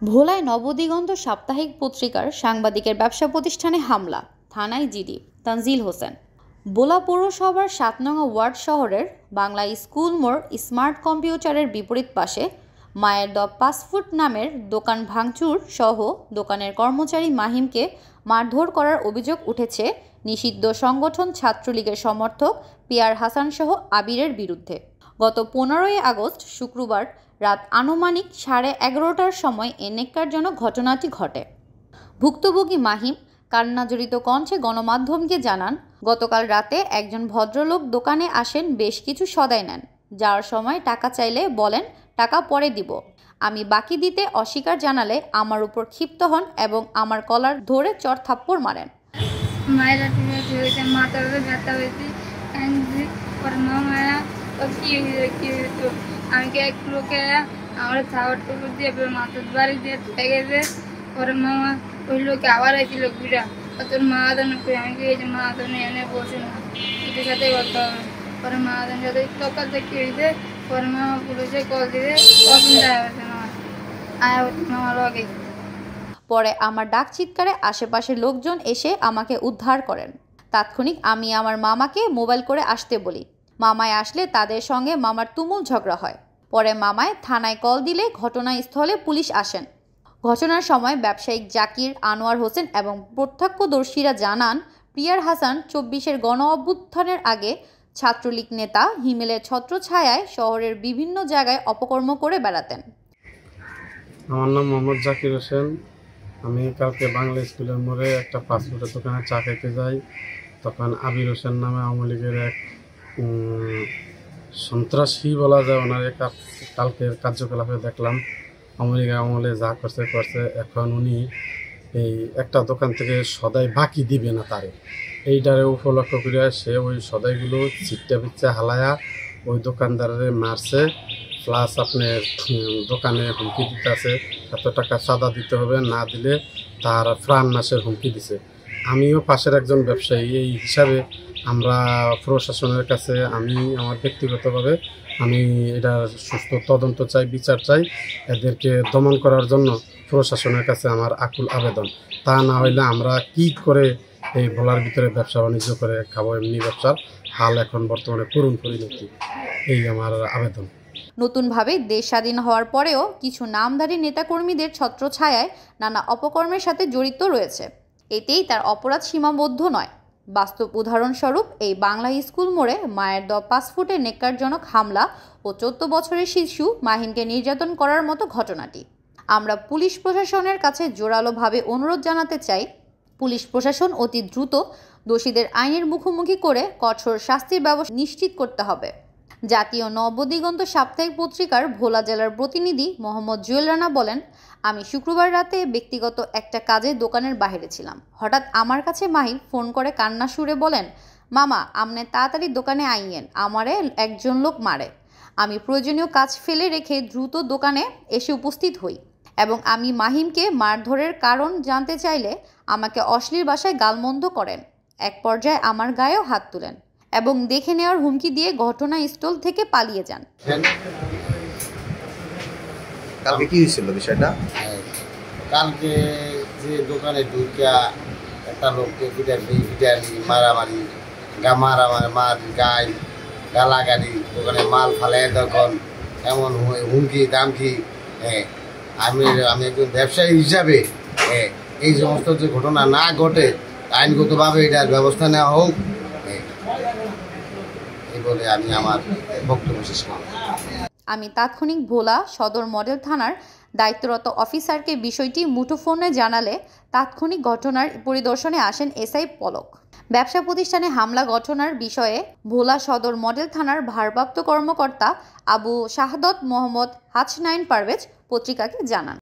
ভোলায় নবদিগন্ত সাপ্তাহিক পত্রিকার সাংবাদিকের ব্যবসা প্রতিষ্ঠানে হামলা, থানায় জিডি। তানজিল হোসেন। ভোলা পৌরসভার ৭ নং ওয়ার্ড শহরের বাংলা স্কুল মোড় স্মার্ট কম্পিউটারের বিপরীত পাশে মায়ের দ্য ফাস্টফুড নামের দোকান ভাঙচুর সহ দোকানের কর্মচারী মাহিমকে মারধর করার অভিযোগ উঠেছে নিষিদ্ধ সংগঠন ছাত্রলীগের সমর্থক পিয়ার হাসান সহ আবিরের বিরুদ্ধে। গত ১৫ই আগস্ট শুক্রবার রাত আনুমানিক 11:30টার সময় এ ন্যাক্কারজনক ঘটনাটি ঘটে। ভুক্তভোগী মাহিম কান্নাজড়িত কণ্ঠে গণমাধ্যমকে জানান, গতকাল রাতে একজন ভদ্রলোক দোকানে আসেন, বেশ কিছু সদাই নেন। যাওয়ার সময় টাকা চাইলে বলেন টাকা পরে দিব। আমি বাকি দিতে অস্বীকার জানালে আমার উপর ক্ষিপ্ত হন এবং আমার কলার ধরে চর থাপ্পড় মারেন। আমি এক লোকে আমার ছাওয়ার টুকুর দিয়ে মাথার বাড়ি দিয়ে গেছে। পরে মামা ওই লোকে আবার আইছিল ঘুরা, তোর মা দান করে আমি এই যে মা দানে এনে বসে না, এটার সাথে করতে হবে। পরে মা দান সাথে সকাল থেকে হয়েছে। পরে মামা পুলিশে কল দিতে অসুবিধা হয়েছে মামার আগে। পরে আমার ডাক চিৎকারে আশেপাশের লোকজন এসে আমাকে উদ্ধার করেন। তাৎক্ষণিক আমি আমার মামাকে মোবাইল করে আসতে বলি। মামায় আসলে তাদের সঙ্গে মামার তুমুল ঝগড়া হয়। পরে মামায় থানায় কল দিলে ঘটনাস্থলে পুলিশ আসেন। ঘটনার সময় ব্যবসায়িক জাকির, আনোয়ার হোসেন এবং প্রত্যক্ষদর্শীরা জানান, পিয়ার হাসান ২৪-এর গণ অভ্যুত্থানের আগে ছাত্রলীগ নেতা হিমেলের ছত্রছায়ায় শহরের বিভিন্ন জায়গায় অপকর্ম করে বেড়াতেন। আমার নাম মোহাম্মদ জাকির হোসেন। আমি কালকে বাংলা স্কুলের মোড়ে একটা ফাস্টফুডের দোকানে চা খেতে যাই। তখন আবির হোসেন নামে আওয়ামী লীগের এক সন্ত্রাসী বলা যায়, ওনার কালকের কার্যকলাপে দেখলাম আওয়ামী লীগ আমলে যা করছে। এখন উনি এই একটা দোকান থেকে সদাই বাকি দিবে না তারে, এইটারে উপলক্ষ করে সে ওই সদাইগুলো চিট্টা পিচ্চা হালায়া ওই দোকানদারের মারছে। প্লাস আপনার দোকানে হুমকি দিতে আছে, এত টাকা চাঁদা দিতে হবে, না দিলে তার প্রাণ নাশের হুমকি দিছে। আমিও পাশের একজন ব্যবসায়ী, এই হিসাবে আমরা প্রশাসনের কাছে আমি আমার ব্যক্তিগতভাবে আমি এটা সুস্থ তদন্ত চাই, বিচার চাই। এদেরকে দমন করার জন্য প্রশাসনের কাছে আমার আকুল আবেদন। তা না হইলে আমরা কি করে এই ভোলার ভিতরে ব্যবসা বাণিজ্য করে খাবো? এমনি ব্যবসার হাল এখন বর্তমানে করুণ পরিণতি, এই আমার আবেদন। নতুনভাবে দেশ স্বাধীন হওয়ার পরেও কিছু নামধারী নেতাকর্মীদের ছত্রছায়ায় নানা অপকর্মের সাথে জড়িত রয়েছে। এতেই তার অপরাধ সীমাবদ্ধ নয়। বাস্তব উদাহরণস্বরূপ এই বাংলা স্কুল মোড়ে মায়ের দ্য ফাস্টফুডে ন্যাক্কারজনক হামলা ও ১৪ বছরের শিশু মাহিনকে নির্যাতন করার মতো ঘটনাটি। আমরা পুলিশ প্রশাসনের কাছে জোরালোভাবে অনুরোধ জানাতে চাই, পুলিশ প্রশাসন অতি দ্রুত দোষীদের আইনের মুখোমুখি করে কঠোর শাস্তির ব্যবস্থা নিশ্চিত করতে হবে। জাতীয় নবদিগন্ত সাপ্তাহিক পত্রিকার ভোলা জেলার প্রতিনিধি মোহাম্মদ জুয়েল রানা বলেন, আমি শুক্রবার রাতে ব্যক্তিগত একটা কাজে দোকানের বাইরে ছিলাম। হঠাৎ আমার কাছে মাহিম ফোন করে কান্না সুরে বলেন, মামা আমনে তাড়াতাড়ি দোকানে আইয়েন, আমারে একজন লোক মারে। আমি প্রয়োজনীয় কাজ ফেলে রেখে দ্রুত দোকানে এসে উপস্থিত হই এবং আমি মাহিমকে মারধরের কারণ জানতে চাইলে আমাকে অশ্লীল ভাষায় গালমন্দ করেন। এক পর্যায়ে আমার গায়েও হাত তুলেন এবং দেখে নেওয়ার হুমকি দিয়ে ঘটনাস্থল থেকে পালিয়ে যান। কালকে কি হয়েছিল বিষয়টা? কালকে যে দোকানে ঢুকিয়া একটা লোককে পিটালি মারামারি গায় গালাগালি, দোকানে মাল ফালে তখন এমন হুমকি দামকি। আমি একজন ব্যবসায়ী হিসাবে এই সমস্ত যে ঘটনা না ঘটে আইনগতভাবে এটার ব্যবস্থা নেওয়া হোক, এই বলে আমি আমার বক্তব্য শেষ করি। আমি তাৎক্ষণিক ভোলা সদর মডেল থানার দায়িত্বরত অফিসারকে বিষয়টি মুঠোফোনে জানালে তাৎক্ষণিক ঘটনার পরিদর্শনে আসেন এসআই পলক। ব্যবসা প্রতিষ্ঠানে হামলা ঘটনার বিষয়ে ভোলা সদর মডেল থানার ভারপ্রাপ্ত কর্মকর্তা আবু শাহাদত মোহাম্মদ হাসনাইন পারভেজ পত্রিকাকে জানান।